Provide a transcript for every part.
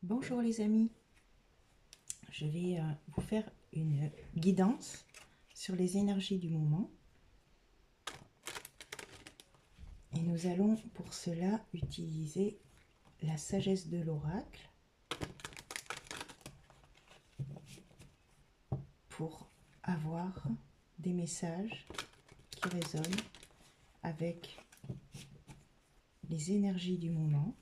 Bonjour les amis, je vais vous faire une guidance sur les énergies du moment et nous allons pour cela utiliser la sagesse de l'oracle pour avoir des messages qui résonnent avec les énergies du moment.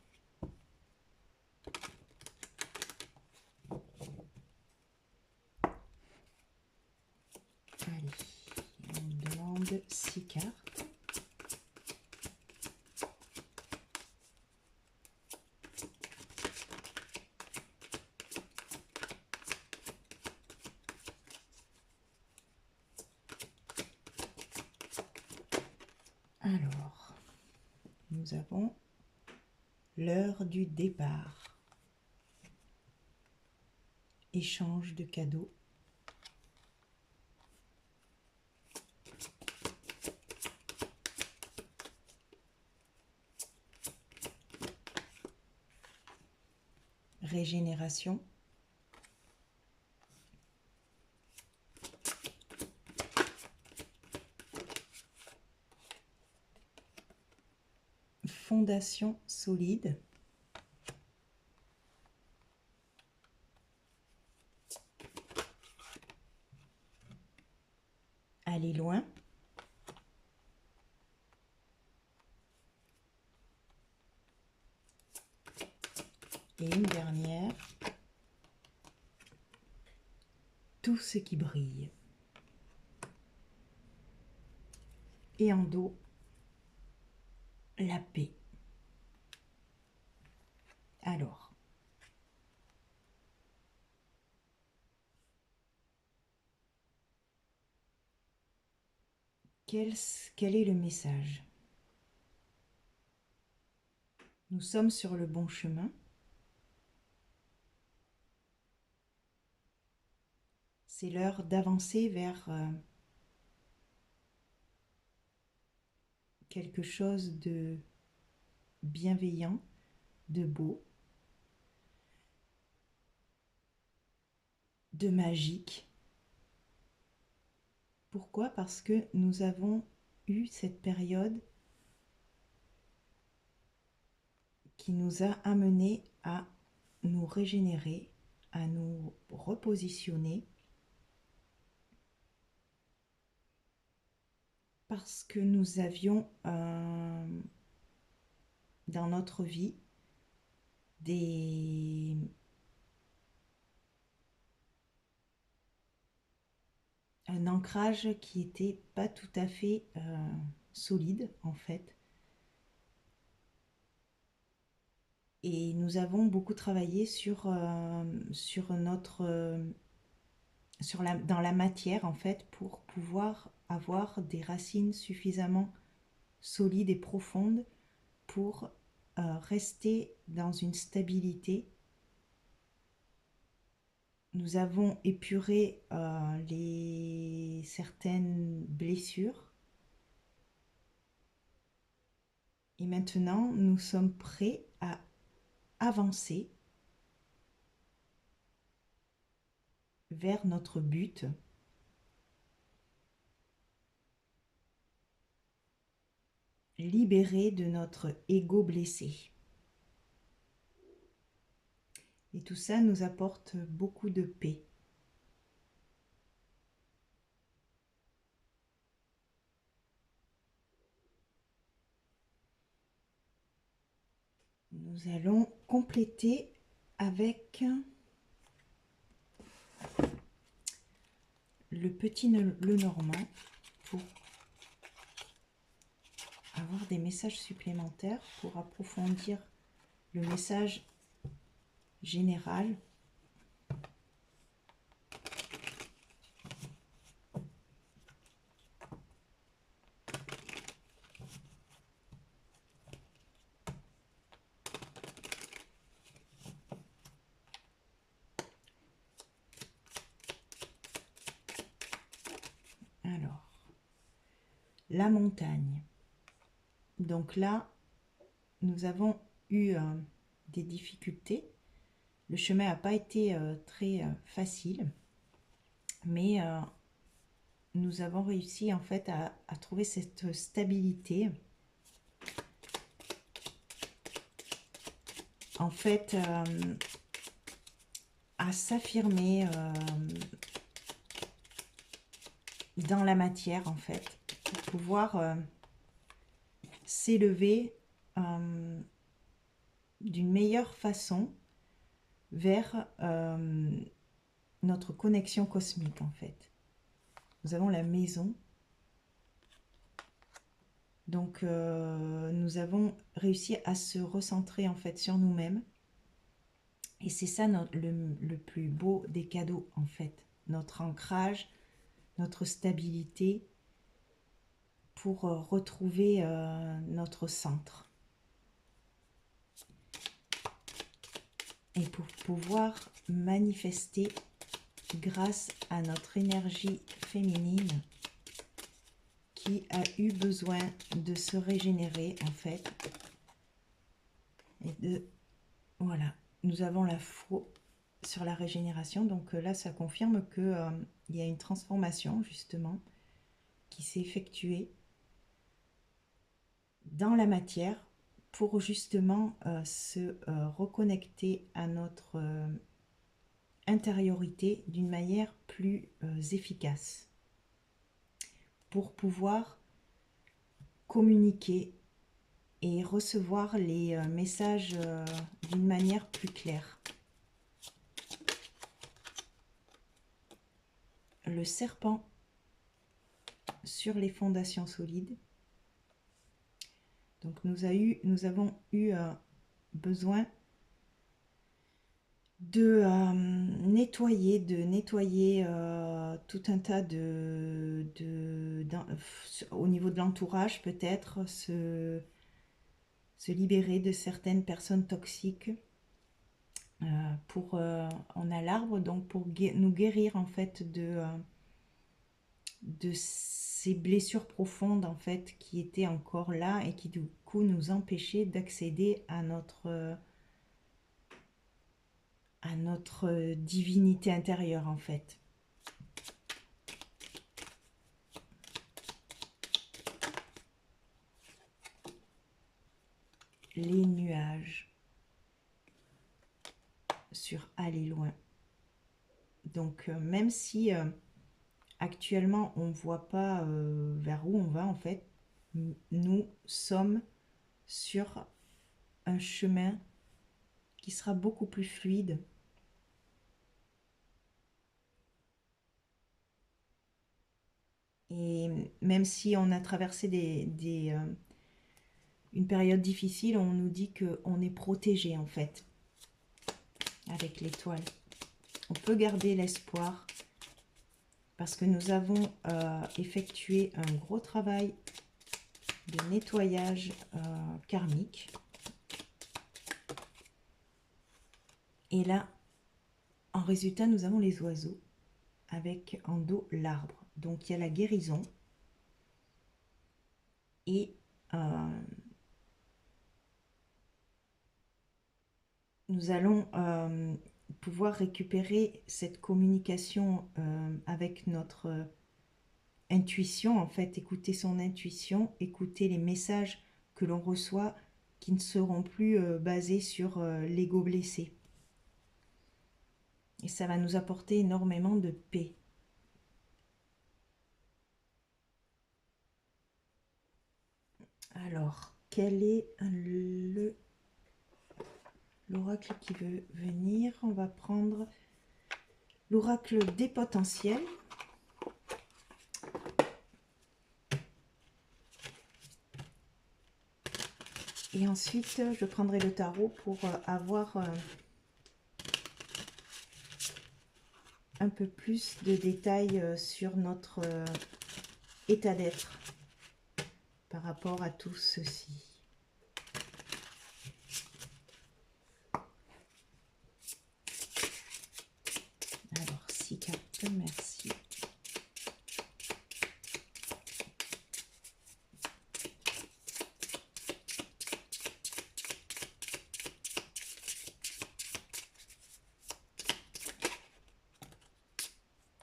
Allez, on me demande 6 cartes. Alors, nous avons l'heure du départ. Échange de cadeaux. Régénération. Fondation solide. Aller loin. Et une dernière. Tout ce qui brille. Et en dos, la paix. Alors, quel est le message? Nous sommes sur le bon chemin. C'est l'heure d'avancer vers quelque chose de bienveillant, de beau, de magique. Pourquoi? Parce que nous avons eu cette période qui nous a amenés à nous régénérer, à nous repositionner, parce que nous avions dans notre vie un ancrage qui n'était pas tout à fait solide en fait. Et nous avons beaucoup travaillé dans la matière en fait pour pouvoir avoir des racines suffisamment solides et profondes pour rester dans une stabilité. Nous avons épuré certaines blessures et maintenant nous sommes prêts à avancer vers notre but, libéré de notre ego blessé. Et tout ça nous apporte beaucoup de paix. Nous allons compléter avec le petit Lenormand pour avoir des messages supplémentaires, pour approfondir le message général. Alors, la montagne. Donc là, nous avons eu des difficultés. Le chemin n'a pas été très facile, mais nous avons réussi en fait à trouver cette stabilité. En fait, à s'affirmer dans la matière, en fait, pour pouvoir s'élever d'une meilleure façon vers notre connexion cosmique, en fait. Nous avons la maison. Donc, nous avons réussi à se recentrer, en fait, sur nous-mêmes. Et c'est ça le plus beau des cadeaux, en fait. Notre ancrage, notre stabilité pour retrouver notre centre. Et pour pouvoir manifester grâce à notre énergie féminine qui a eu besoin de se régénérer en fait. Et voilà, nous avons la foi sur la régénération. Donc là, ça confirme que il y a une transformation justement qui s'est effectuée dans la matière pour justement se reconnecter à notre intériorité d'une manière plus efficace, pour pouvoir communiquer et recevoir les messages d'une manière plus claire. Le serpent sur les fondations solides. Donc nous avons eu besoin de nettoyer tout un tas au niveau de l'entourage, peut-être se libérer de certaines personnes toxiques. On a l'arbre, donc pour nous guérir en fait de ces blessures profondes en fait qui étaient encore là et qui du coup nous empêchaient d'accéder à notre divinité intérieure en fait. Les nuages sur aller loin. Donc même si actuellement on ne voit pas vers où on va en fait, nous sommes sur un chemin qui sera beaucoup plus fluide. Et même si on a traversé une période difficile, on nous dit qu'on est protégé en fait avec l'étoile. On peut garder l'espoir parce que nous avons effectué un gros travail de nettoyage karmique. Et là, en résultat, nous avons les oiseaux avec en dos l'arbre. Donc il y a la guérison et nous allons pouvoir récupérer cette communication avec notre intuition, en fait, écouter son intuition, écouter les messages que l'on reçoit qui ne seront plus basés sur l'ego blessé. Et ça va nous apporter énormément de paix. Alors, quel est l'oracle qui veut venir? On va prendre l'oracle des potentiels. Et ensuite, je prendrai le tarot pour avoir un peu plus de détails sur notre état d'être par rapport à tout ceci. Alors, 6 cartes, merci.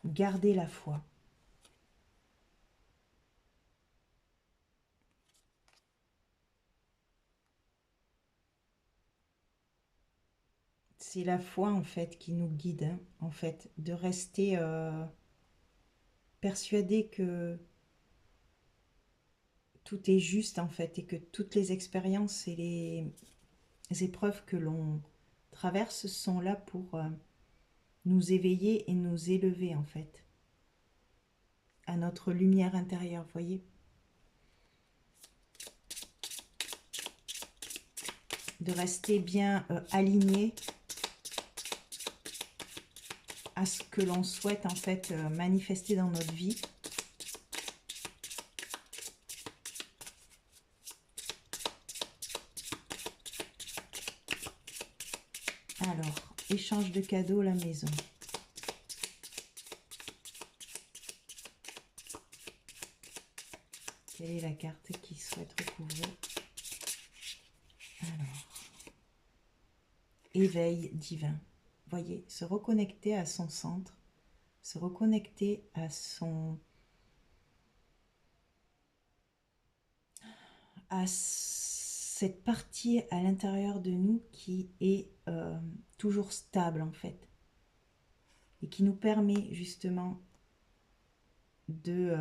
Gardez la foi. C'est la foi en fait qui nous guide, hein, en fait, de rester persuadé que tout est juste en fait et que toutes les expériences et les épreuves que l'on traverse sont là pour nous éveiller et nous élever en fait à notre lumière intérieure, voyez. De rester bien aligné à ce que l'on souhaite en fait manifester dans notre vie. Alors, échange de cadeaux, la maison. Quelle est la carte qui souhaite recouvrir? Alors, éveil divin. Voyez, se reconnecter à son centre, se reconnecter à cette partie à l'intérieur de nous qui est toujours stable en fait et qui nous permet justement de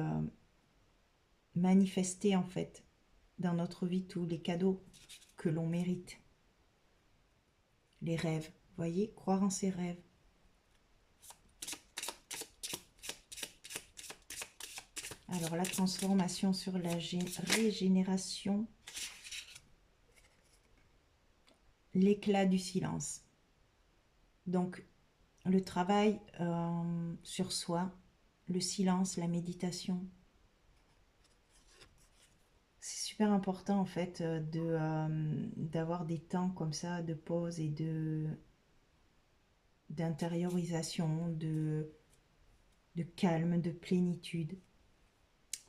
manifester en fait dans notre vie tous les cadeaux que l'on mérite. Les rêves, voyez, croire en ses rêves. Alors la transformation sur la régénération, l'éclat du silence. Donc le travail sur soi, le silence, la méditation. C'est super important en fait d'avoir des temps comme ça de pause et d'intériorisation, de calme, de plénitude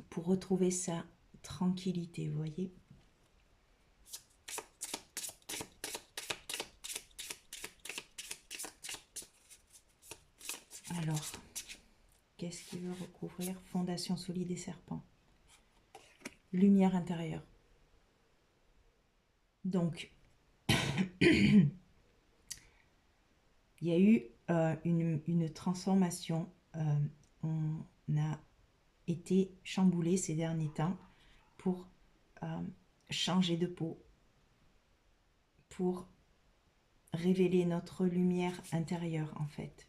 pour retrouver sa tranquillité, vous voyez. Alors, qu'est-ce qu'il veut recouvrir? Fondation solide et serpent. Lumière intérieure. Donc, il y a eu une transformation. On a été chamboulé ces derniers temps pour changer de peau, pour révéler notre lumière intérieure en fait.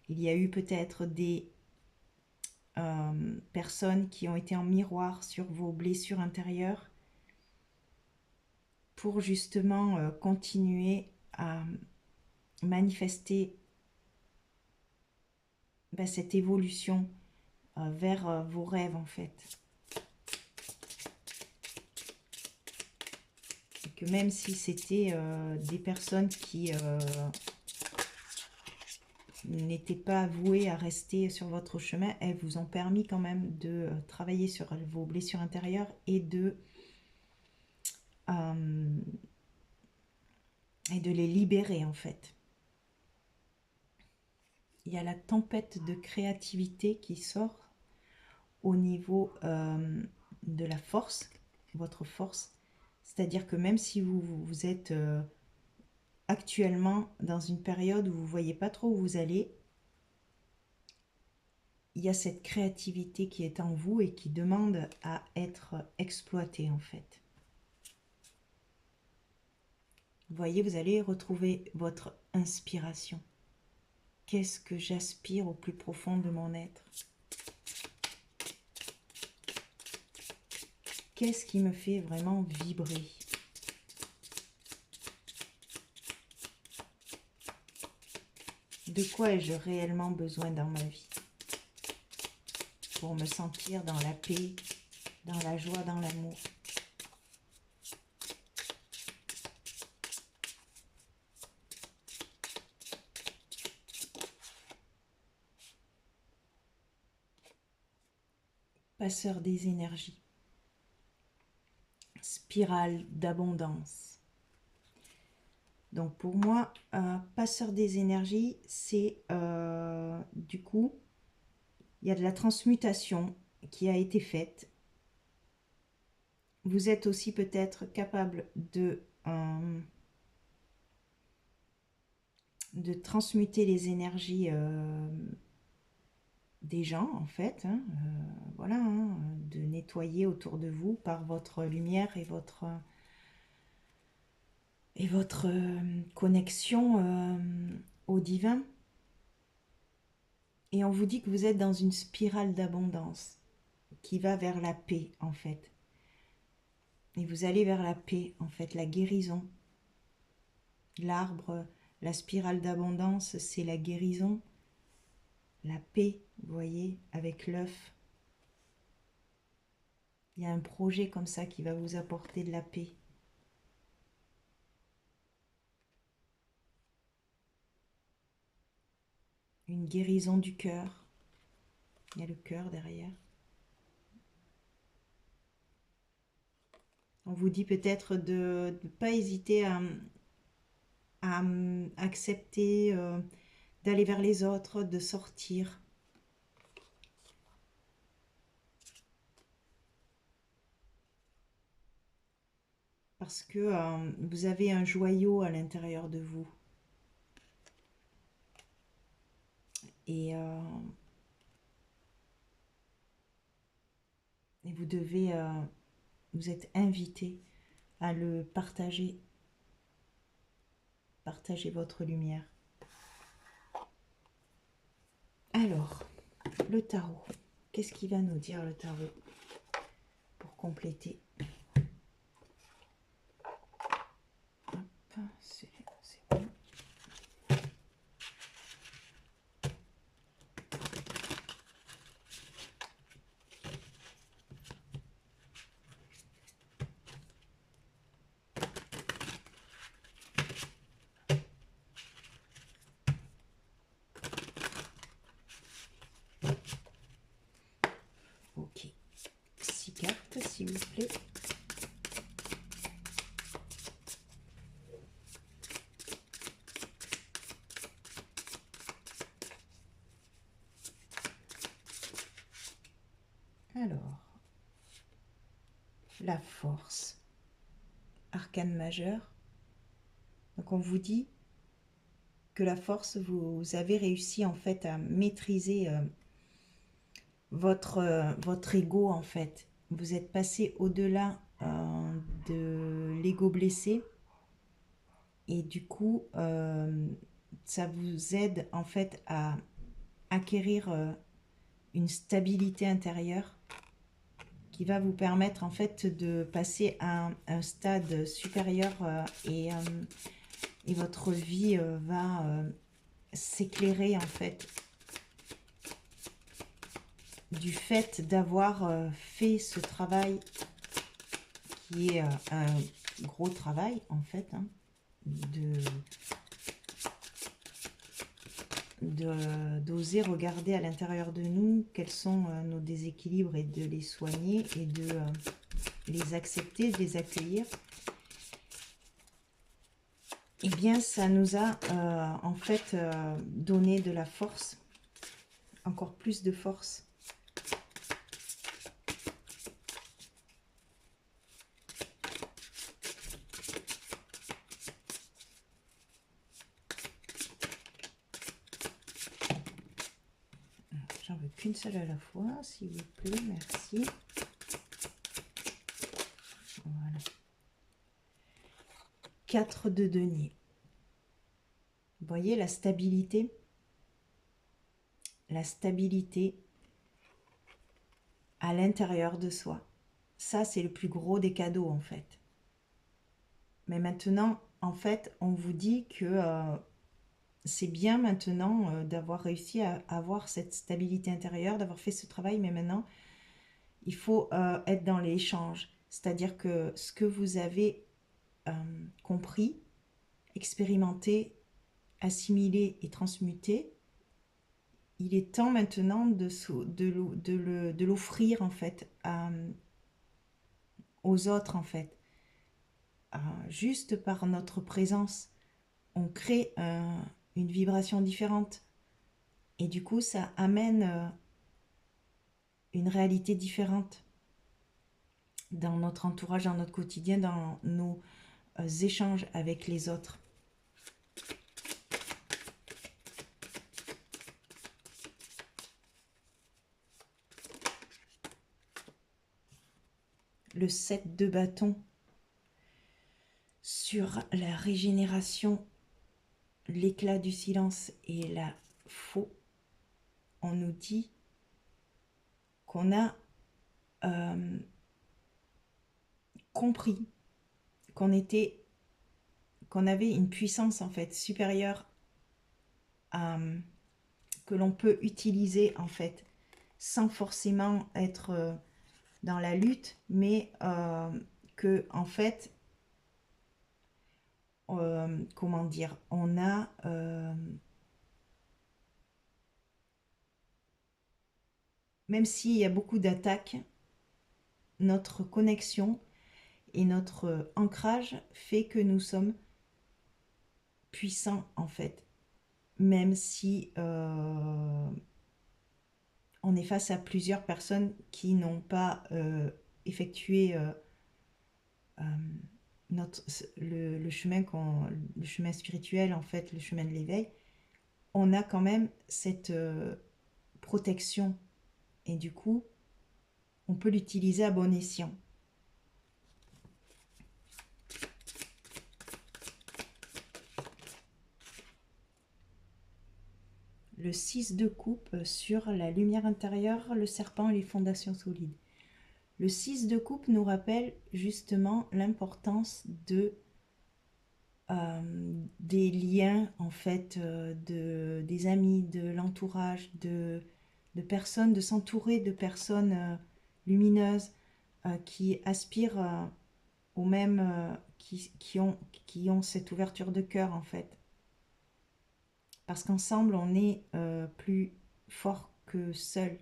Il y a eu peut-être des personnes qui ont été en miroir sur vos blessures intérieures pour justement continuer à manifester cette évolution vers vos rêves en fait. Et que même si c'était des personnes qui n'étaient pas vouées à rester sur votre chemin, elles vous ont permis quand même de travailler sur vos blessures intérieures et de les libérer en fait. Il y a la tempête de créativité qui sort au niveau de la force, votre force. C'est-à-dire que même si vous êtes actuellement dans une période où vous ne voyez pas trop où vous allez, il y a cette créativité qui est en vous et qui demande à être exploitée en fait. Vous voyez, vous allez retrouver votre inspiration. Qu'est-ce que j'aspire au plus profond de mon être? Qu'est-ce qui me fait vraiment vibrer? De quoi ai-je réellement besoin dans ma vie pour me sentir dans la paix, dans la joie, dans l'amour? Passeur des énergies. Spirale d'abondance. Donc pour moi, passeur des énergies, c'est du coup Il y a de la transmutation qui a été faite. Vous êtes aussi peut-être capable de transmuter les énergies des gens, en fait. Hein, voilà, hein, de nettoyer autour de vous par votre lumière et votre connexion au divin. Et on vous dit que vous êtes dans une spirale d'abondance qui va vers la paix, en fait. Et vous allez vers la paix, en fait, la guérison. L'arbre, la spirale d'abondance, c'est la guérison, la paix, vous voyez, avec l'œuf. Il y a un projet comme ça qui va vous apporter de la paix. Une guérison du cœur. Il y a le cœur derrière. On vous dit peut-être de ne pas hésiter à accepter d'aller vers les autres, de sortir. Parce que vous avez un joyau à l'intérieur de vous. Et vous devez, vous êtes invité à le partager. Partagez votre lumière. Alors, le tarot. Qu'est-ce qu'il va nous dire le tarot pour compléter? Hop, c'est bon. Ok. 6 cartes, s'il vous plaît. Alors, la force, arcane majeur. Donc on vous dit que la force, vous avez réussi en fait à maîtriser votre ego en fait. Vous êtes passé au-delà de l'ego blessé et du coup ça vous aide en fait à acquérir une stabilité intérieure qui va vous permettre en fait de passer à un stade supérieur et votre vie va s'éclairer en fait du fait d'avoir fait ce travail qui est un gros travail en fait, hein, d'oser regarder à l'intérieur de nous quels sont nos déséquilibres et de les soigner et de les accepter, de les accueillir. Eh bien, ça nous a en fait donné de la force, encore plus de force. J'en veux qu'une seule à la fois, s'il vous plaît, merci. Voilà. 4 de denier. Vous voyez la stabilité? La stabilité à l'intérieur de soi. Ça, c'est le plus gros des cadeaux, en fait. Mais maintenant, en fait, on vous dit que c'est bien maintenant d'avoir réussi à avoir cette stabilité intérieure, d'avoir fait ce travail, mais maintenant, il faut être dans l'échange. C'est-à-dire que ce que vous avez compris, expérimenté, assimilé et transmuté, il est temps maintenant de l'offrir en fait aux autres en fait. Juste par notre présence, on crée une vibration différente. Et du coup, ça amène une réalité différente dans notre entourage, dans notre quotidien, dans nos échanges avec les autres. Le 7 de bâton sur la régénération, l'éclat du silence et la faux. On nous dit qu'on a compris qu'on avait une puissance en fait supérieure que l'on peut utiliser en fait sans forcément être dans la lutte, mais que en fait comment dire, on a même s'il y a beaucoup d'attaques, notre connexion et notre ancrage fait que nous sommes puissants en fait, même si on est face à plusieurs personnes qui n'ont pas effectué le chemin le chemin spirituel en fait, le chemin de l'éveil. On a quand même cette protection et du coup on peut l'utiliser à bon escient. Le 6 de coupe sur la lumière intérieure, le serpent et les fondations solides. Le 6 de coupe nous rappelle justement l'importance des liens, en fait, des amis, de l'entourage, de personnes, de s'entourer de personnes lumineuses qui aspirent au même, qui ont cette ouverture de cœur, en fait. Parce qu'ensemble, on est plus fort que seul.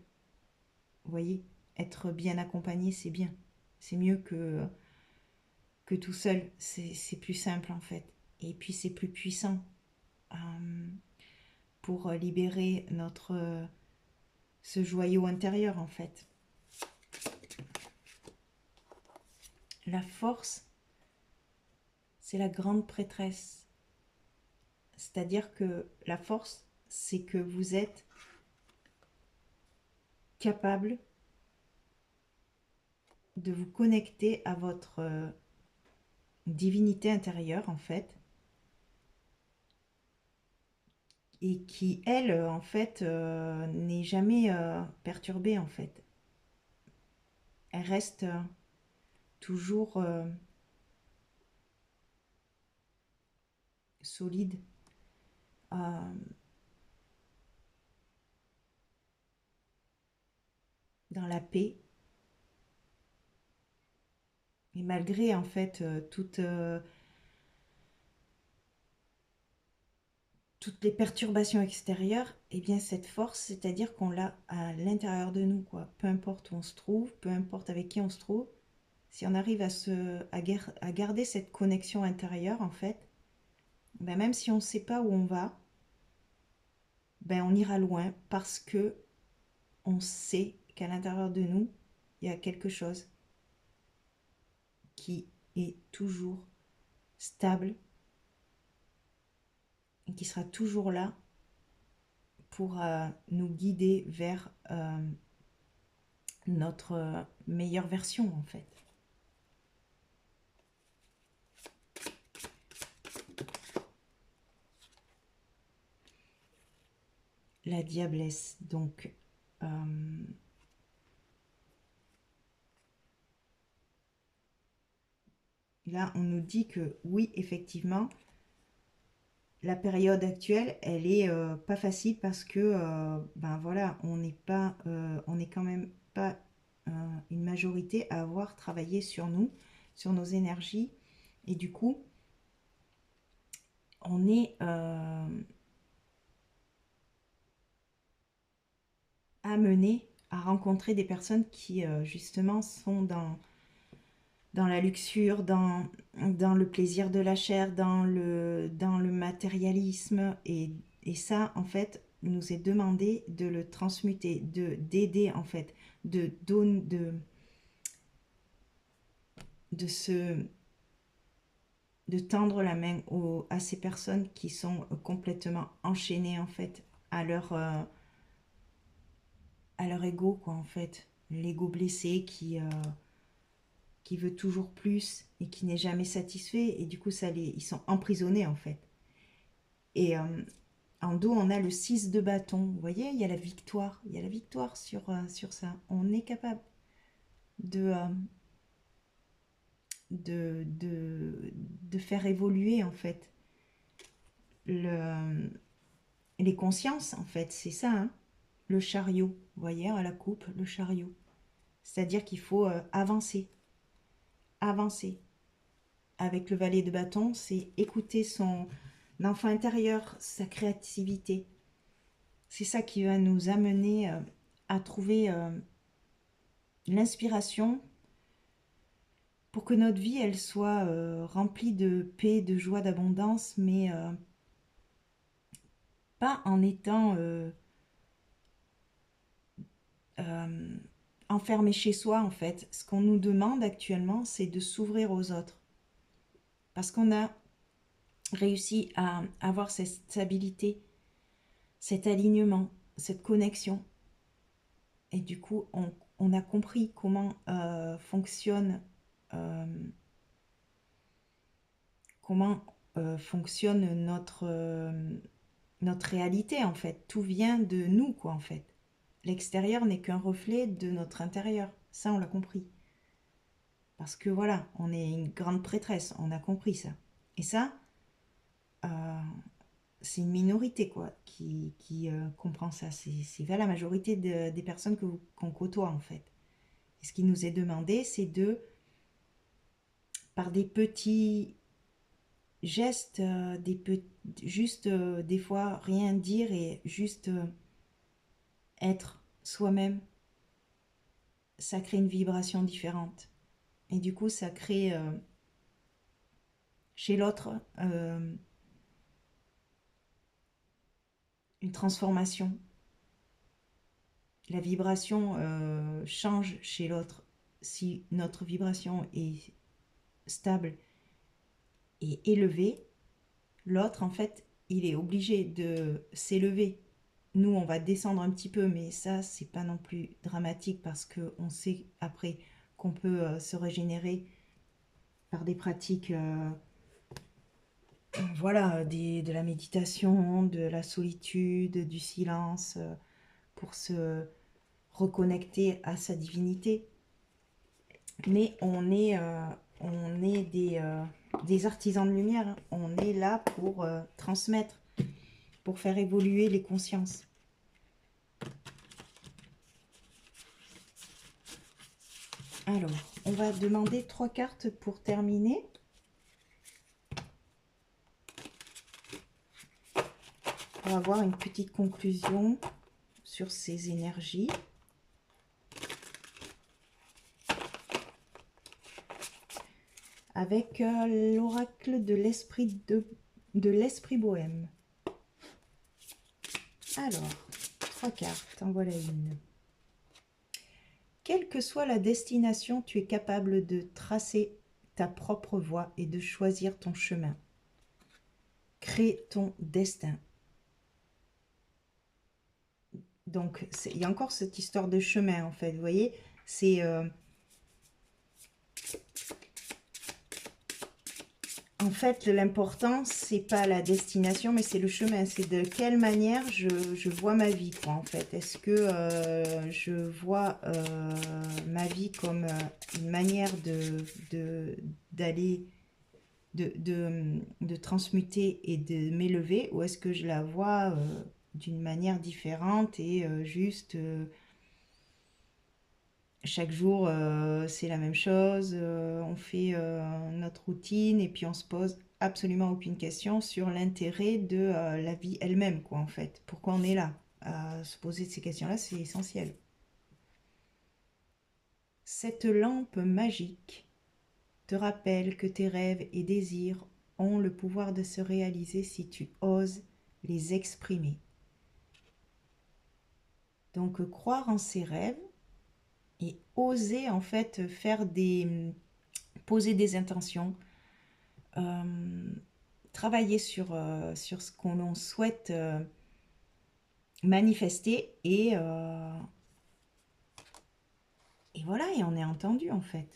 Vous voyez, être bien accompagné, c'est bien. C'est mieux que tout seul. C'est plus simple, en fait. Et puis, c'est plus puissant pour libérer ce joyau intérieur, en fait. La force, c'est la grande prêtresse. C'est-à-dire que la force, c'est que vous êtes capable de vous connecter à votre divinité intérieure, en fait, et qui, elle, en fait, n'est jamais perturbée, en fait. Elle reste toujours solide, dans la paix. Et malgré, en fait, toutes les perturbations extérieures, eh bien, cette force, c'est-à-dire qu'on l'a à l'intérieur de nous, quoi. Peu importe où on se trouve, peu importe avec qui on se trouve, si on arrive à garder cette connexion intérieure, en fait, ben même si on ne sait pas où on va, ben on ira loin parce que on sait qu'à l'intérieur de nous, il y a quelque chose qui est toujours stable et qui sera toujours là pour nous guider vers notre meilleure version, en fait. La diablesse, donc là on nous dit que oui, effectivement, la période actuelle, elle est pas facile parce que ben voilà, on n'est quand même pas une majorité à avoir travaillé sur nous, sur nos énergies, et du coup, on est amené à rencontrer des personnes qui justement sont dans la luxure, dans le plaisir de la chair, dans le matérialisme. Et ça, en fait, il nous est demandé de le transmuter, d'aider en fait, de donner, de se de tendre la main à ces personnes qui sont complètement enchaînées en fait à leur ego, quoi, en fait, l'ego blessé qui veut toujours plus et qui n'est jamais satisfait, et du coup ils sont emprisonnés en fait. Et en dos on a le 6 de bâton, vous voyez, il y a la victoire sur ça. On est capable de, euh, de faire évoluer en fait le, les consciences en fait, c'est ça, hein. Le chariot, vous voyez, à la coupe, le chariot. C'est-à-dire qu'il faut avancer, avancer. Avec le valet de bâton, c'est écouter son enfant intérieur, sa créativité. C'est ça qui va nous amener à trouver l'inspiration pour que notre vie, elle soit remplie de paix, de joie, d'abondance, mais pas en étant euh, enfermé chez soi, en fait. Ce qu'on nous demande actuellement, c'est de s'ouvrir aux autres. Parce qu'on a réussi à avoir cette stabilité, cet alignement, cette connexion. Et du coup, on a compris euh, comment fonctionne notre réalité, en fait. Tout vient de nous, quoi, en fait. L'extérieur n'est qu'un reflet de notre intérieur. Ça, on l'a compris. Parce que voilà, on est une grande prêtresse, on a compris ça. Et ça, euh, c'est une minorité quoi qui comprend ça. C'est pas la majorité des personnes qu'on côtoie en fait. Et ce qui nous est demandé, c'est par des petits gestes, juste des fois rien dire et juste être soi-même, ça crée une vibration différente. Et du coup, ça crée chez l'autre une transformation. La vibration change chez l'autre. Si notre vibration est stable et élevée, l'autre, en fait, il est obligé de s'élever. Nous, on va descendre un petit peu, mais ça, c'est pas non plus dramatique parce qu'on sait après qu'on peut se régénérer par des pratiques, voilà, de la méditation, de la solitude, du silence, pour se reconnecter à sa divinité. Mais on est des artisans de lumière, hein. On est là pour transmettre, pour faire évoluer les consciences. Alors, on va demander 3 cartes pour terminer. Pour avoir une petite conclusion sur ces énergies. Avec l'oracle de l'esprit bohème. Alors, 3 cartes, en voilà une. Quelle que soit la destination, tu es capable de tracer ta propre voie et de choisir ton chemin. Crée ton destin. Donc, il y a encore cette histoire de chemin, en fait, vous voyez, c'est... en fait, l'important, c'est pas la destination, mais c'est le chemin. C'est de quelle manière je vois ma vie, quoi, en fait. Est-ce que je vois ma vie comme une manière d'aller, de transmuter et de m'élever, ou est-ce que je la vois d'une manière différente et juste chaque jour c'est la même chose, on fait notre routine et puis on se pose absolument aucune question sur l'intérêt de la vie elle-même, quoi, en fait. Pourquoi on est là? Se poser ces questions-là, c'est essentiel. Cette lampe magique te rappelle que tes rêves et désirs ont le pouvoir de se réaliser si tu oses les exprimer. Donc, croire en ses rêves et oser en fait poser des intentions, travailler sur ce qu'on souhaite manifester et voilà, et on est entendu en fait.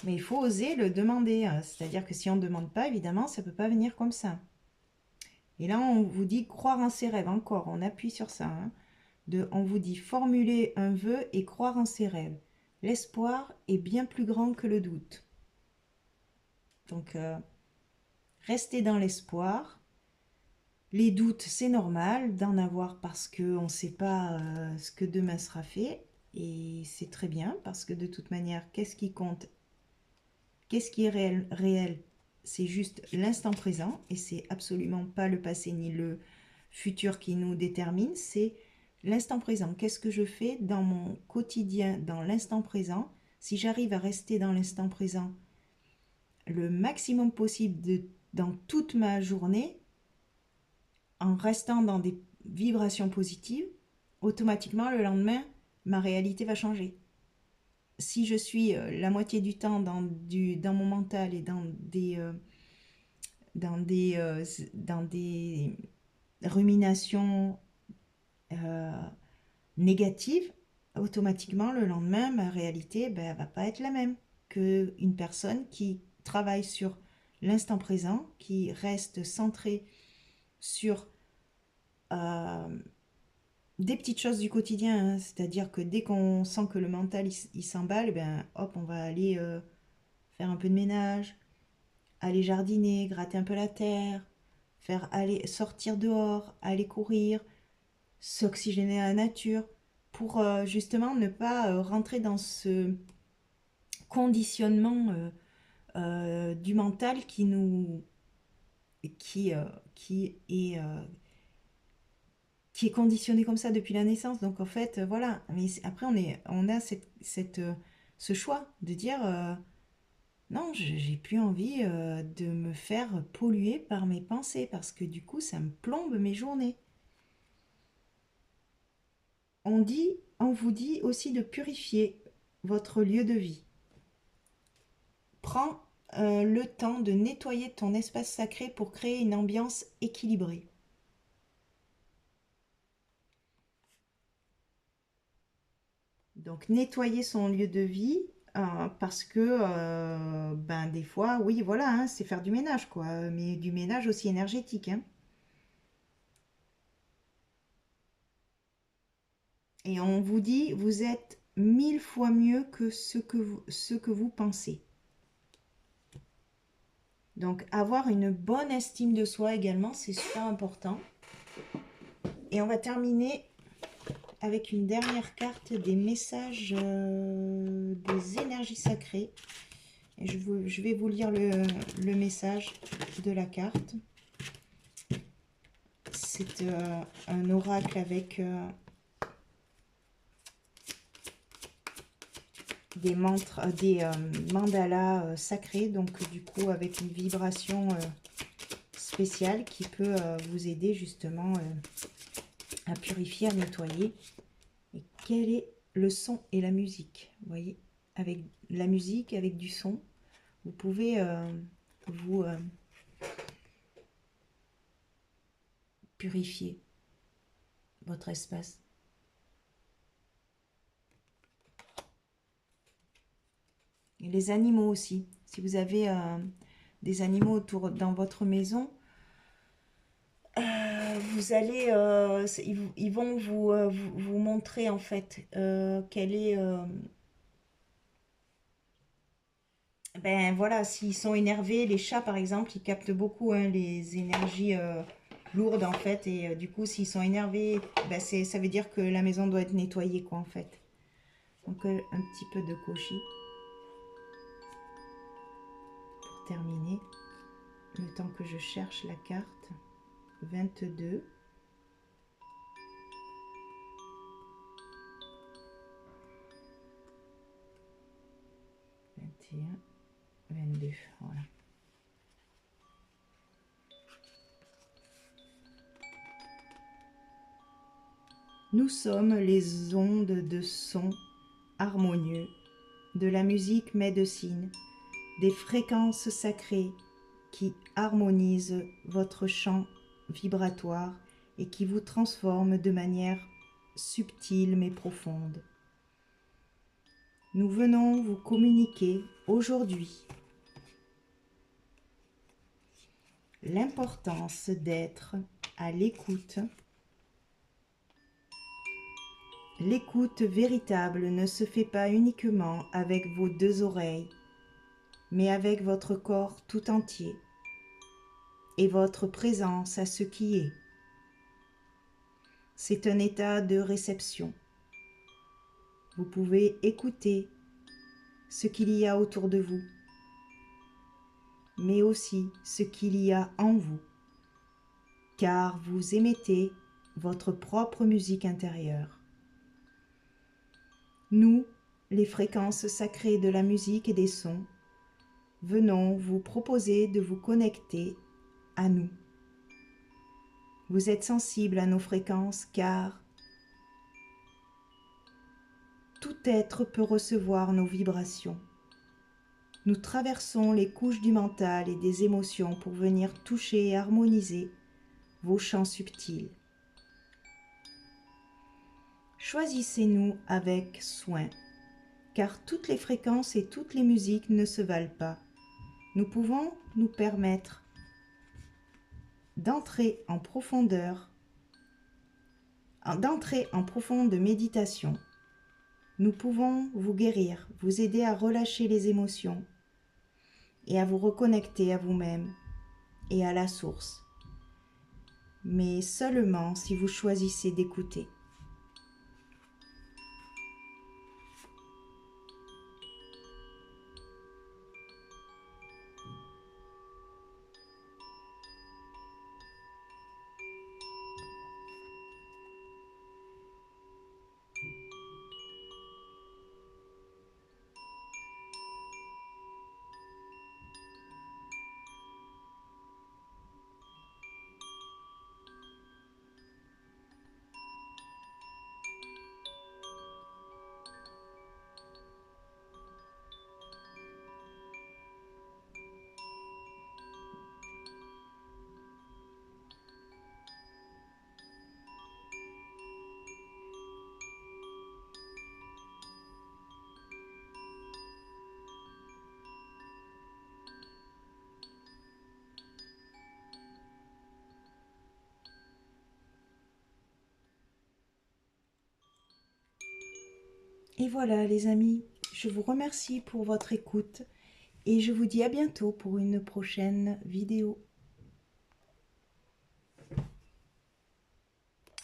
Mais il faut oser le demander. C'est-à-dire que si on ne demande pas, évidemment, ça ne peut pas venir comme ça. Et là, on vous dit croire en ses rêves. Encore, on appuie sur ça. Hein. On vous dit formuler un vœu et croire en ses rêves. L'espoir est bien plus grand que le doute. Donc, restez dans l'espoir. Les doutes, c'est normal d'en avoir parce qu'on ne sait pas ce que demain sera fait. Et c'est très bien parce que de toute manière, qu'est-ce qui compte? Qu'est-ce qui est réel? C'est juste l'instant présent et c'est absolument pas le passé ni le futur qui nous détermine, c'est l'instant présent. Qu'est-ce que je fais dans mon quotidien, dans l'instant présent? Si j'arrive à rester dans l'instant présent le maximum possible dans toute ma journée, en restant dans des vibrations positives, automatiquement le lendemain, ma réalité va changer. Si je suis la moitié du temps dans mon mental et dans des ruminations négatives, automatiquement le lendemain, ma réalité ne va pas être la même qu'une personne qui travaille sur l'instant présent, qui reste centrée sur des petites choses du quotidien, hein. C'est-à-dire que dès qu'on sent que le mental il s'emballe, ben hop, on va aller faire un peu de ménage, aller jardiner, gratter un peu la terre, faire aller sortir dehors, aller courir, s'oxygéner à la nature, pour justement ne pas rentrer dans ce conditionnement du mental qui, euh, qui est euh, qui est conditionné comme ça depuis la naissance. Donc en fait, voilà. Mais après, on a ce choix de dire non, j'ai plus envie de me faire polluer par mes pensées parce que du coup, ça me plombe mes journées. On vous dit aussi de purifier votre lieu de vie. Prends le temps de nettoyer ton espace sacré pour créer une ambiance équilibrée. Donc nettoyer son lieu de vie parce que ben des fois, oui voilà, hein, c'est faire du ménage quoi, mais du ménage aussi énergétique. Hein. Et on vous dit, vous êtes 1000 fois mieux que ce que vous pensez. Donc avoir une bonne estime de soi également, c'est super important. Et on va terminer avec une dernière carte des messages des énergies sacrées. Et je vais vous lire le message de la carte. C'est un oracle avec des mandalas sacrés, donc du coup avec une vibration spéciale qui peut vous aider justement à purifier, à nettoyer. Et quel est le son et la musique? Vous voyez, avec la musique, avec du son, vous pouvez vous purifier votre espace. Et les animaux aussi. Si vous avez des animaux autour dans votre maison, vous allez, ils vont vous montrer en fait quelle est, ben voilà, s'ils sont énervés, les chats par exemple, ils captent beaucoup hein, les énergies lourdes en fait, et du coup s'ils sont énervés, ben ça veut dire que la maison doit être nettoyée quoi en fait. Donc un petit peu de koshi pour terminer, le temps que je cherche la carte. 22. 21, 22, voilà. Nous sommes les ondes de son harmonieux, de la musique médecine, des fréquences sacrées qui harmonisent votre champ vibratoire et qui vous transforment de manière subtile mais profonde. Nous venons vous communiquer aujourd'hui l'importance d'être à l'écoute. L'écoute véritable ne se fait pas uniquement avec vos deux oreilles, mais avec votre corps tout entier et votre présence à ce qui est. C'est un état de réception. Vous pouvez écouter ce qu'il y a autour de vous, mais aussi ce qu'il y a en vous, car vous émettez votre propre musique intérieure. Nous, les fréquences sacrées de la musique et des sons, venons vous proposer de vous connecter à nous. Vous êtes sensible à nos fréquences car tout être peut recevoir nos vibrations. Nous traversons les couches du mental et des émotions pour venir toucher et harmoniser vos champs subtils. Choisissez-nous avec soin, car toutes les fréquences et toutes les musiques ne se valent pas. Nous pouvons nous permettre d'entrer en profonde méditation. Nous pouvons vous guérir, vous aider à relâcher les émotions et à vous reconnecter à vous-même et à la source, mais seulement si vous choisissez d'écouter. Et voilà les amis, je vous remercie pour votre écoute et je vous dis à bientôt pour une prochaine vidéo.